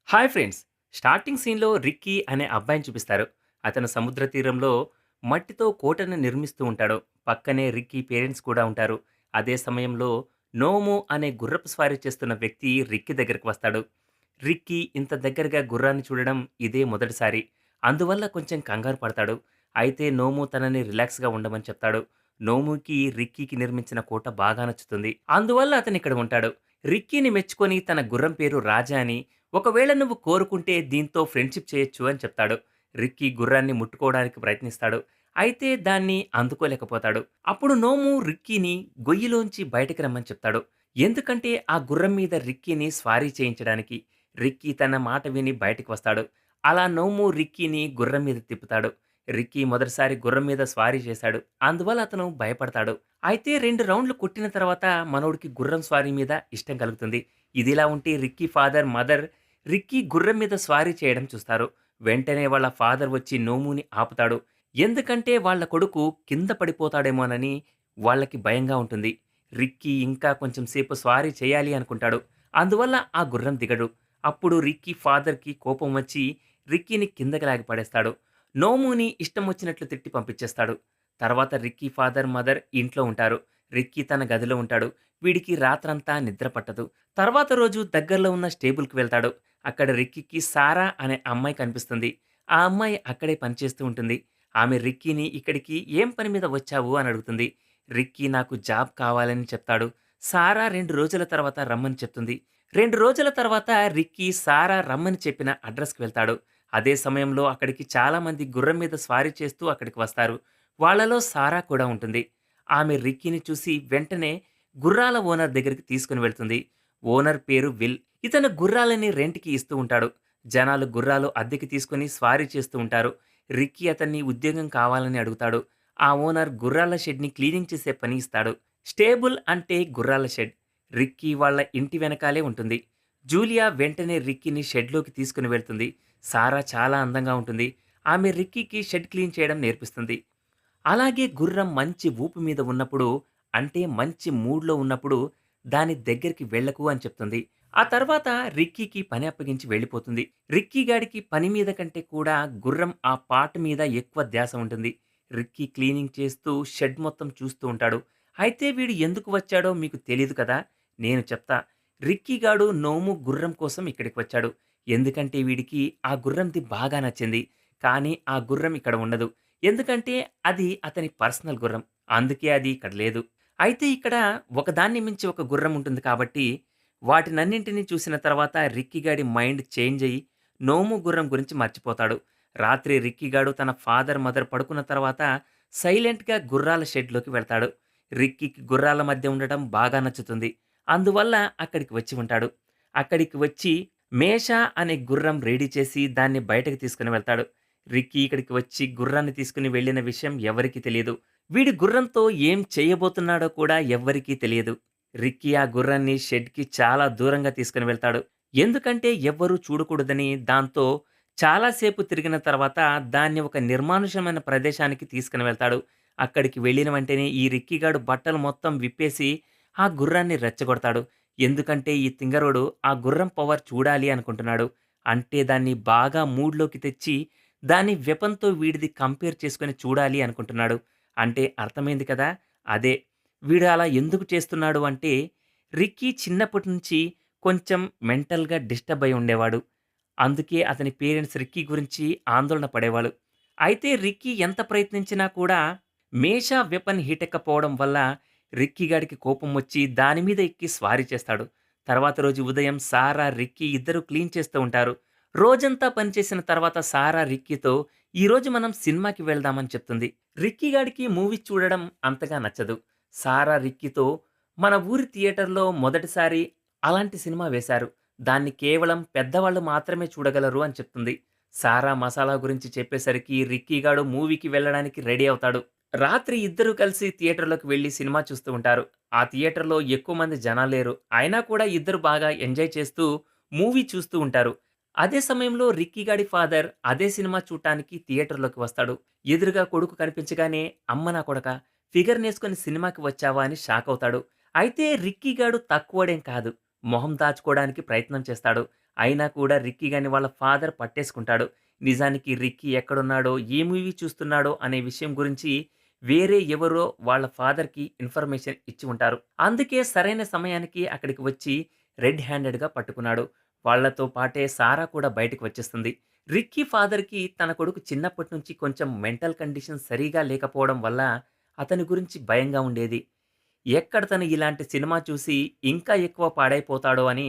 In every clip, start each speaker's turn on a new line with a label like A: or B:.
A: Hi friends. Starting సీన్‌లో Ricky అనే అబ్బాయిని చూపిస్తారు. అతను సముద్ర తీరంలో మట్టితో కోటను నిర్మిస్తూ ఉంటాడు. పక్కనే రిక్కీ పేరెంట్స్ కూడా ఉంటారు. అదే సమయంలో నోము అనే గుర్రపు స్వారీ చేస్తున్న వ్యక్తి రిక్కీ దగ్గరికి వస్తాడు. రిక్కీ ఇంత దగ్గరగా గుర్రాన్ని చూడడం ఇదే మొదటిసారి. అందువల్ల కొంచెం కంగారు పడతాడు. అయితే నోము తనని రిలాక్స్‌గా ఉండమని చెప్తాడు. నోముకి రిక్కీకి నిర్మించిన కోట బాగా నచ్చుతుంది. అందువల్ల అతను ఇక్కడ ఉంటాడు. రిక్కీని మెచ్చుకొని తన గుర్రం పేరు రాజా అని, ఒకవేళ నువ్వు కోరుకుంటే దీంతో ఫ్రెండ్‌షిప్ చేయొచ్చు అని చెప్తాడు. రిక్కీ గుర్రాన్ని ముట్టుకోవడానికి ప్రయత్నిస్తాడు. అయితే దాన్ని అందుకోలేకపోతాడు. అప్పుడు నోము రిక్కీని గొయ్యిలోంచి బయటకి రమ్మని చెప్తాడు. ఎందుకంటే ఆ గుర్రం మీద రిక్కీని స్వారీ చేయించడానికి. రిక్కీ తన మాట విని బయటికి వస్తాడు. అలా నోము రిక్కీని గుర్రం మీద తిప్పుతాడు. రిక్కీ మొదటిసారి గుర్రం మీద స్వారీ చేశాడు. అందువల్ల అతను భయపడతాడు. అయితే 2 రౌండ్‌లు కొట్టిన తర్వాత మనోడికి గుర్రం స్వారీ మీద ఇష్టం కలుగుతుంది. ఇదిలా ఉంటే రిక్కీ ఫాదర్, మదర్ రిక్కీ గుర్రం మీద స్వారీ చేయడం చూస్తారు. వెంటనే వాళ్ళ ఫాదర్ వచ్చి నోముని ఆపుతాడు. ఎందుకంటే వాళ్ళ కొడుకు కింద పడిపోతాడేమోనని వాళ్ళకి భయంగా ఉంటుంది. రిక్కీ ఇంకా కొంచెం సేపు స్వారీ చేయాలి అనుకుంటాడు. అందువల్ల ఆ గుర్రం దిగడు. అప్పుడు రిక్కీ ఫాదర్‌కి కోపం వచ్చి రిక్కీని కిందకి లాగి పడేస్తాడు. నోముని ఇష్టం వచ్చినట్లు తిట్టి పంపించేస్తాడు. తర్వాత రిక్కీ ఫాదర్, మదర్ ఇంట్లో ఉంటారు. రిక్కీ తన గదిలో ఉంటాడు. వీడికి రాత్రంతా నిద్ర పట్టదు. తర్వాత రోజు దగ్గరలో ఉన్న స్టేబుల్‌కి వెళ్తాడు. అక్కడ రిక్కీకి సారా అనే అమ్మాయి కనిపిస్తుంది. ఆ అమ్మాయి అక్కడే పనిచేస్తూ ఉంటుంది. ఆమె రిక్కీని ఇక్కడికి ఏం పని మీద వచ్చావు అని అడుగుతుంది. రిక్కీ నాకు జాబ్ కావాలని చెప్తాడు. సారా 2 రోజుల తర్వాత రమ్మని చెప్తుంది. 2 రోజుల తర్వాత రిక్కీ సారా రమ్మని చెప్పిన అడ్రస్‌కి వెళ్తాడు. అదే సమయంలో అక్కడికి చాలామంది గుర్రం మీద స్వారీ చేస్తూ అక్కడికి వస్తారు. వాళ్ళలో సారా కూడా ఉంటుంది. ఆమె రిక్కీని చూసి వెంటనే గుర్రాల ఓనర్ దగ్గరికి తీసుకొని వెళ్తుంది. ఓనర్ పేరు విల్. ఇతను గుర్రాలని రెంట్‌కి ఇస్తూ ఉంటాడు. జనాలు గుర్రాలు అద్దెకి తీసుకొని స్వారీ చేస్తూ ఉంటారు. రిక్కీ అతన్ని ఉద్యోగం కావాలని అడుగుతాడు. ఆ ఓనర్ గుర్రాల షెడ్‌ని క్లీనింగ్ చేసే పని ఇస్తాడు. స్టేబుల్ అంటే గుర్రాల షెడ్. రిక్కీ వాళ్ళ ఇంటి వెనకాలే ఉంటుంది. జూలియా వెంటనే రిక్కీని షెడ్‌లోకి తీసుకొని వెళ్తుంది. సారా చాలా అందంగా ఉంటుంది. ఆమె రిక్కీకి షెడ్ క్లీన్ చేయడం నేర్పిస్తుంది. అలాగే గుర్రం మంచి ఊపు మీద ఉన్నప్పుడు, అంటే మంచి మూడ్‌లో ఉన్నప్పుడు దాని దగ్గరికి వెళ్ళకు అని చెప్తుంది. ఆ తర్వాత రిక్కీకి పని అప్పగించి వెళ్ళిపోతుంది. రిక్కీ గాడికి పని మీద కంటే కూడా గుర్రం ఆ పాట మీద ఎక్కువ ధ్యాస ఉంటుంది. రిక్కీ క్లీనింగ్ చేస్తూ షెడ్ మొత్తం చూస్తూ ఉంటాడు. అయితే వీడు ఎందుకు వచ్చాడో మీకు తెలీదు కదా! నేను చెప్తా. రిక్కీ గాడు నోము గుర్రం కోసం ఇక్కడికి వచ్చాడు. ఎందుకంటే వీడికి ఆ గుర్రంది బాగా నచ్చింది. కానీ ఆ గుర్రం ఇక్కడ ఉండదు. ఎందుకంటే అది అతని పర్సనల్ గుర్రం. అందుకే అది ఇక్కడ లేదు. అయితే ఇక్కడ ఒకదాన్ని మించి ఒక గుర్రం ఉంటుంది కాబట్టి, వాటినన్నింటిని చూసిన తర్వాత రిక్కీగాడి మైండ్ చేంజ్ అయ్యి, నోము గుర్రం గురించి మర్చిపోతాడు. రాత్రి రిక్కీగాడు తన ఫాదర్, మదర్ పడుకున్న తర్వాత సైలెంట్‌గా గుర్రాల షెడ్‌లోకి వెళ్తాడు. రిక్కీకి గుర్రాల మధ్య ఉండటం బాగా నచ్చుతుంది. అందువల్ల అక్కడికి వచ్చి ఉంటాడు. అక్కడికి వచ్చి మేషా అనే గుర్రం రెడీ చేసి దాన్ని బయటకు తీసుకొని వెళ్తాడు. రిక్కీ ఇక్కడికి వచ్చి గుర్రాన్ని తీసుకుని వెళ్ళిన విషయం ఎవరికీ తెలియదు. వీడి గుర్రంతో ఏం చేయబోతున్నాడో కూడా ఎవ్వరికీ తెలియదు. రిక్కీ ఆ గుర్రాన్ని షెడ్‌కి చాలా దూరంగా తీసుకొని వెళ్తాడు. ఎందుకంటే ఎవ్వరూ చూడకూడదని, దాంతో చాలా సేపు తిరిగిన తర్వాత దాన్ని ఒక నిర్మానుష్యమైన ప్రదేశానికి తీసుకొని వెళ్తాడు. అక్కడికి వెళ్ళిన వెంటనే ఈ రిక్కీగాడు బట్టలు మొత్తం విప్పేసి ఆ గుర్రాన్ని రెచ్చగొడతాడు. ఎందుకంటే ఈ తింగరోడు ఆ గుర్రం పవర్ చూడాలి అనుకుంటున్నాడు. అంటే దాన్ని బాగా మూడ్‌లోకి తెచ్చి దాని వెపన్‌తో వీడిది కంపేర్ చేసుకొని చూడాలి అనుకుంటున్నాడు. అంటే అర్థమైంది కదా! అదే. వీడు అలా ఎందుకు చేస్తున్నాడు అంటే, రిక్కీ చిన్నప్పటి నుంచి కొంచెం మెంటల్‌గా డిస్టర్బ్ అయి ఉండేవాడు. అందుకే అతని పేరెంట్స్ రిక్కీ గురించి ఆందోళన పడేవాళ్ళు. అయితే రిక్కీ ఎంత ప్రయత్నించినా కూడా మేషా వెపన్ హీటెక్కకపోవడం వల్ల రిక్కీ గాడికి కోపం వచ్చి దాని మీద ఎక్కి స్వారీ చేస్తాడు. తర్వాత రోజు ఉదయం సారా, రిక్కీ ఇద్దరూ క్లీన్ చేస్తూ ఉంటారు. రోజంతా పనిచేసిన తర్వాత సారా రిక్కీతో ఈరోజు మనం సినిమాకి వెళ్దామని చెప్తుంది. రిక్కీ గాడికి మూవీ చూడడం అంతగా నచ్చదు. సారా రిక్కీతో మన ఊరి థియేటర్‌లో మొదటిసారి అలాంటి సినిమా వేశారు. దాన్ని కేవలం పెద్దవాళ్ళు మాత్రమే చూడగలరు అని చెప్తుంది. సారా మసాలా గురించి చెప్పేసరికి రిక్కీ గాడు మూవీకి వెళ్ళడానికి రెడీ అవుతాడు. రాత్రి ఇద్దరూ కలిసి థియేటర్‌లోకి వెళ్లి సినిమా చూస్తూ ఉంటారు. ఆ థియేటర్‌లో ఎక్కువ మంది జనాల్లేరు. అయినా కూడా ఇద్దరు బాగా ఎంజాయ్ చేస్తూ మూవీ చూస్తూ ఉంటారు. అదే సమయంలో రిక్కీ గాడి ఫాదర్ అదే సినిమా చూడటానికి థియేటర్‌లోకి వస్తాడు. ఎదురుగా కొడుకు కనిపించగానే "అమ్మ నా కొడకా! ఫిగర్‌నేసుకొని సినిమాకి వచ్చావా?" అని షాకవుతాడు. అయితే రిక్కీ గాడు తక్కువోడేం కాదు. మొహం దాచుకోవడానికి ప్రయత్నం చేస్తాడు. అయినా కూడా రిక్కీ గాని వాళ్ళ ఫాదర్ పట్టేసుకుంటాడు. నిజానికి రిక్కీ ఎక్కడున్నాడో, ఏ మూవీ చూస్తున్నాడో అనే విషయం గురించి వేరే ఎవరో వాళ్ళ ఫాదర్‌కి ఇన్ఫర్మేషన్ ఇచ్చి ఉంటారు. అందుకే సరైన సమయానికి అక్కడికి వచ్చి రెడ్ హ్యాండెడ్‌గా పట్టుకున్నాడు. వాళ్ళతో పాటే సారా కూడా బయటకి వచ్చేస్తుంది. రిక్కీ ఫాదర్‌కి తన కొడుకు చిన్నప్పటి నుంచి కొంచెం మెంటల్ కండిషన్ సరిగా లేకపోవడం వల్ల అతని గురించి భయంగా ఉండేది. ఎక్కడ తను ఇలాంటి సినిమా చూసి ఇంకా ఎక్కువ పాడైపోతాడో అని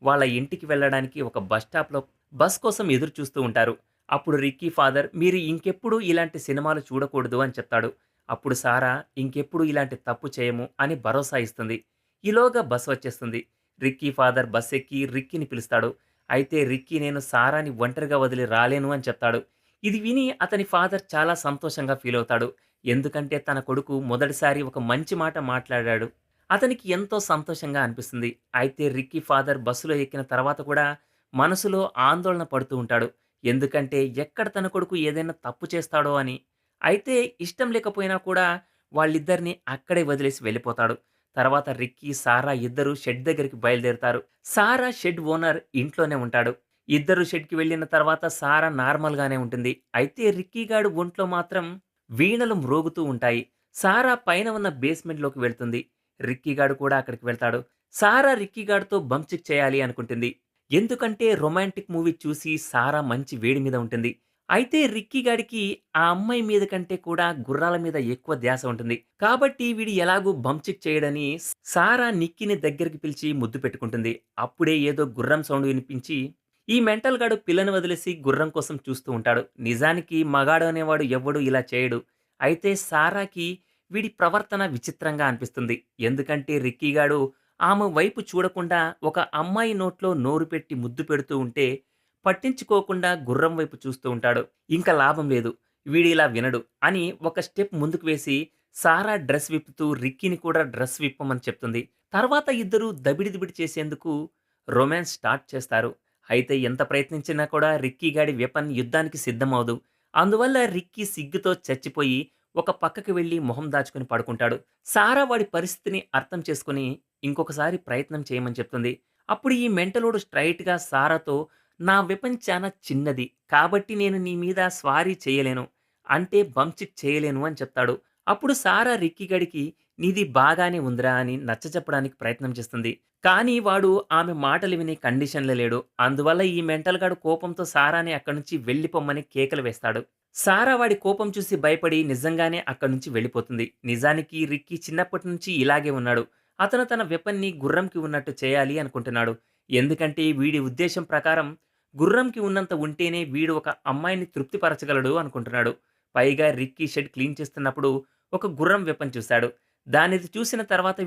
A: వాళ్ళ ఇంటికి వెళ్ళడానికి ఒక బస్ స్టాప్‌లో బస్ కోసం ఎదురు చూస్తూ ఉంటారు. అప్పుడు రిక్కీ ఫాదర్ మీరు ఇంకెప్పుడు ఇలాంటి సినిమాలు చూడకూడదు అని చెప్తాడు. అప్పుడు సారా ఇంకెప్పుడు ఇలాంటి తప్పు చేయము అని భరోసా ఇస్తుంది. ఈలోగా బస్ వచ్చేస్తుంది. రిక్కీ ఫాదర్ బస్ ఎక్కి రిక్కీని పిలుస్తాడు. అయితే రిక్కీ నేను సారాని ఒంటరిగా వదిలి రాలేను అని చెప్తాడు. ఇది విని అతని ఫాదర్ చాలా సంతోషంగా ఫీల్ అవుతాడు. ఎందుకంటే తన కొడుకు మొదటిసారి ఒక మంచి మాట మాట్లాడాడు. అతనికి ఎంతో సంతోషంగా అనిపిస్తుంది. అయితే రిక్కీ ఫాదర్ బస్సులో ఎక్కిన తర్వాత కూడా మనసులో ఆందోళన పడుతూ ఉంటాడు. ఎందుకంటే ఎక్కడ తన కొడుకు ఏదైనా తప్పు చేస్తాడో అని. అయితే ఇష్టం లేకపోయినా కూడా వాళ్ళిద్దరిని అక్కడే వదిలేసి వెళ్ళిపోతాడు. తర్వాత రిక్కీ, సారా ఇద్దరూ షెడ్ దగ్గరికి బయలుదేరుతారు. సారా షెడ్ ఓనర్ ఇంట్లోనే ఉంటాడు. ఇద్దరు షెడ్‌కి వెళ్ళిన తర్వాత సారా నార్మల్‌గానే ఉంటుంది. అయితే రిక్కీ గాడు ఒంట్లో మాత్రం వీణలు మ్రోగుతూ ఉంటాయి. సారా పైన ఉన్న బేస్‌మెంట్‌లోకి వెళ్తుంది. రిక్కీ గాడు కూడా అక్కడికి వెళ్తాడు. సారా రిక్కీ గాడితో బంప్ చేయాలి అనుకుంటుంది. ఎందుకంటే రొమాంటిక్ మూవీ చూసి సారా మంచి వేడి మీద ఉంటుంది. అయితే రిక్కీ గాడికి ఆ అమ్మాయి మీద కంటే కూడా గుర్రాల మీద ఎక్కువ ధ్యాస ఉంటుంది. కాబట్టి వీడు ఎలాగూ బంప్ చేయడని సారా నిక్కీని దగ్గరికి పిలిచి ముద్దు పెట్టుకుంటుంది. అప్పుడే ఏదో గుర్రం సౌండ్ వినిపించి ఈ మెంటల్ గాడు పిల్లని వదిలేసి గుర్రం కోసం చూస్తూ ఉంటాడు. నిజానికి మగాడు అనేవాడు ఎవ్వడు ఇలా చేయడు. అయితే సారాకి వీడి ప్రవర్తన విచిత్రంగా అనిపిస్తుంది. ఎందుకంటే రిక్కీ గాడు ఆమె వైపు చూడకుండా ఒక అమ్మాయి నోట్లో నోరు పెట్టి ముద్దు పెడుతూ ఉంటే పట్టించుకోకుండా గుర్రం వైపు చూస్తూ ఉంటాడు. ఇంక లాభం లేదు. వీడిలా వినడు అని ఒక స్టెప్ ముందుకు వేసి సారా డ్రెస్ విప్పుతూ రిక్కీని కూడా డ్రెస్ విప్పమని చెప్తుంది. తర్వాత ఇద్దరూ దబిడి దిబిడి చేసేందుకు రొమాన్స్ స్టార్ట్ చేస్తారు. అయితే ఎంత ప్రయత్నించినా కూడా రిక్కీ గాడి వెపన్ యుద్ధానికి సిద్ధమవదు. అందువల్ల రిక్కీ సిగ్గుతో చచ్చిపోయి ఒక పక్కకి వెళ్లి మొహం దాచుకుని పడుకుంటాడు. సారా వాడి పరిస్థితిని అర్థం చేసుకొని ఇంకొకసారి ప్రయత్నం చేయమని చెప్తుంది. అప్పుడు ఈ మెంటలోడు స్ట్రెయిట్‌గా సారాతో నా వెపన్ చానా చిన్నది. కాబట్టి నేను నీ మీద స్వారీ చేయలేను. అంటే బంచిక్ చేయలేను అని చెప్తాడు. అప్పుడు సారా రిక్కీ గడికి నీది బాగానే ఉందిరా అని నచ్చచెప్పడానికి ప్రయత్నం చేస్తుంది. కానీ వాడు ఆమె మాటలు వినే కండిషన్‌లో లేడు. అందువల్ల ఈ మెంటల్ గాడు కోపంతో సారాని అక్కడి నుంచి వెళ్ళిపొమ్మని కేకలు వేస్తాడు. సారా వాడి కోపం చూసి భయపడి నిజంగానే అక్కడి నుంచి వెళ్ళిపోతుంది. నిజానికి రిక్కీ చిన్నప్పటి నుంచి ఇలాగే ఉన్నాడు. అతను తన వెపన్‌ని గుర్రంకి ఉన్నట్టు చేయాలి అనుకుంటున్నాడు. ఎందుకంటే వీడి ఉద్దేశం ప్రకారం గుర్రంకి ఉన్నంత ఉంటేనే వీడు ఒక అమ్మాయిని తృప్తిపరచగలడు అనుకుంటున్నాడు. పైగా రిక్కీ షెడ్ క్లీన్ చేస్తున్నప్పుడు ఒక గుర్రం వెపన్ చూశాడు. దానిది చూసిన తర్వాత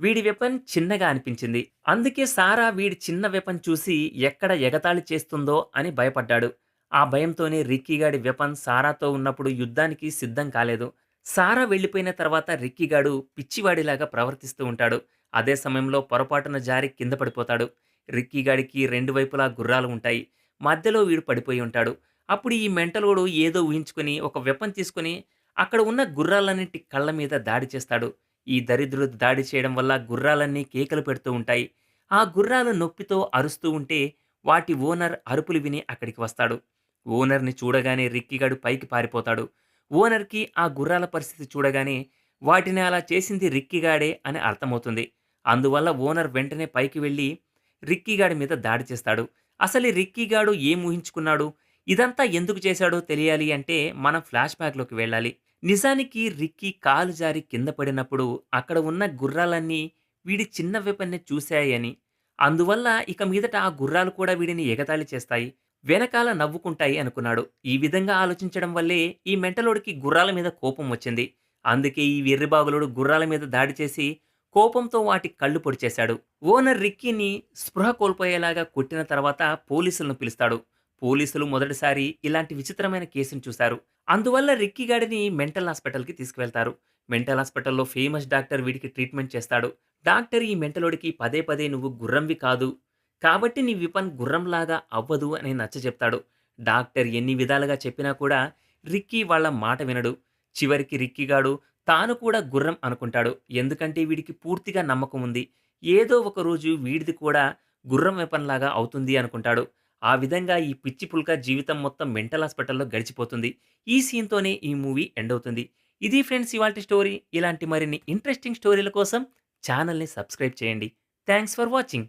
A: వీడి వెపన్ చిన్నగా అనిపించింది. అందుకే సారా వీడి చిన్న వెపన్ చూసి ఎక్కడ ఎగతాళి చేస్తుందో అని భయపడ్డాడు. ఆ భయంతోనే రిక్కీ గాడి వెపన్ సారాతో ఉన్నప్పుడు యుద్ధానికి సిద్ధం కాలేదు. సారా వెళ్ళిపోయిన తర్వాత రిక్కీ గాడు పిచ్చివాడిలాగా ప్రవర్తిస్తూ ఉంటాడు. అదే సమయంలో పొరపాటున జారి కింద పడిపోతాడు. రిక్కీ గాడికి రెండు వైపులా గుర్రాలు ఉంటాయి. మధ్యలో వీడు పడిపోయి ఉంటాడు. అప్పుడు ఈ మెంటలోడు ఏదో ఊహించుకొని ఒక వెపన్ తీసుకొని అక్కడ ఉన్న గుర్రాలన్నిటి కళ్ళ మీద దాడి చేస్తాడు. ఈ దరిద్రుడు దాడి చేయడం వల్ల గుర్రాలన్నీ కేకలు పెడుతూ ఉంటాయి. ఆ గుర్రాలు నొప్పితో అరుస్తూ ఉంటే వాటి ఓనర్ అరుపులు విని అక్కడికి వస్తాడు. ఓనర్‌ని చూడగానే రిక్కీగాడు పైకి పారిపోతాడు. ఓనర్‌కి ఆ గుర్రాల పరిస్థితి చూడగానే వాటిని అలా చేసింది రిక్కీగాడే అని అర్థమవుతుంది. అందువల్ల ఓనర్ వెంటనే పైకి వెళ్లి రిక్కీగాడి మీద దాడి చేస్తాడు. అసలు ఈ రిక్కీగాడు ఏం ఊహించుకున్నాడు? ఇదంతా ఎందుకు చేశాడో తెలియాలి అంటే మనం ఫ్లాష్ బ్యాక్‌లోకి వెళ్ళాలి. నిజానికి రిక్కీ కాలు జారి కింద పడినప్పుడు అక్కడ ఉన్న గుర్రాలన్నీ వీడి చిన్న వెపన్‌ని చూశాయని, అందువల్ల ఇక మీదట ఆ గుర్రాలు కూడా వీడిని ఎగతాళి చేస్తాయి. వెనకాల నవ్వుకుంటాయి అనుకున్నాడు. ఈ విధంగా ఆలోచించడం వల్లే ఈ మెంటలోడికి గుర్రాల మీద కోపం వచ్చింది. అందుకే ఈ వెర్రిబాగులోడు గుర్రాల మీద దాడి చేసి కోపంతో వాటి కళ్ళు పొడిచేశాడు. ఓనర్ రిక్కీని స్పృహ కోల్పోయేలాగా కొట్టిన తర్వాత పోలీసులను పిలుస్తాడు. పోలీసులు మొదటిసారి ఇలాంటి విచిత్రమైన కేసును చూశారు. అందువల్ల రిక్కీ గాడిని మెంటల్ హాస్పిటల్‌కి తీసుకువెళ్తారు. మెంటల్ హాస్పిటల్‌లో ఫేమస్ డాక్టర్ వీడికి ట్రీట్మెంట్ చేస్తాడు. డాక్టర్ ఈ మెంటలోడికి పదే పదే నువ్వు గుర్రంవి కాదు. కాబట్టి నీ వెపన్ గుర్రంలాగా అవ్వదు అని నచ్చచెప్తాడు. డాక్టర్ ఎన్ని విధాలుగా చెప్పినా కూడా రిక్కీ వాళ్ళ మాట వినడు. చివరికి రిక్కీ గాడు తాను కూడా గుర్రం అనుకుంటాడు. ఎందుకంటే వీడికి పూర్తిగా నమ్మకం ఉంది. ఏదో ఒక రోజు వీడిది కూడా గుర్రం వెపన్‌లాగా అవుతుంది అనుకుంటాడు. ఆ విధంగా ఈ పిచ్చి పుల్క జీవితం మొత్తం మెంటల్ హాస్పిటల్‌లో గడిచిపోతుంది. ఈ సీన్‌తోనే ఈ మూవీ ఎండ్ అవుతుంది. ఇది ఫ్రెండ్స్ ఇవాల్టి స్టోరీ. ఇలాంటి మరిన్ని ఇంట్రెస్టింగ్ స్టోరీల కోసం ఛానెల్‌ని సబ్స్క్రైబ్ చేయండి. Thanks for watching.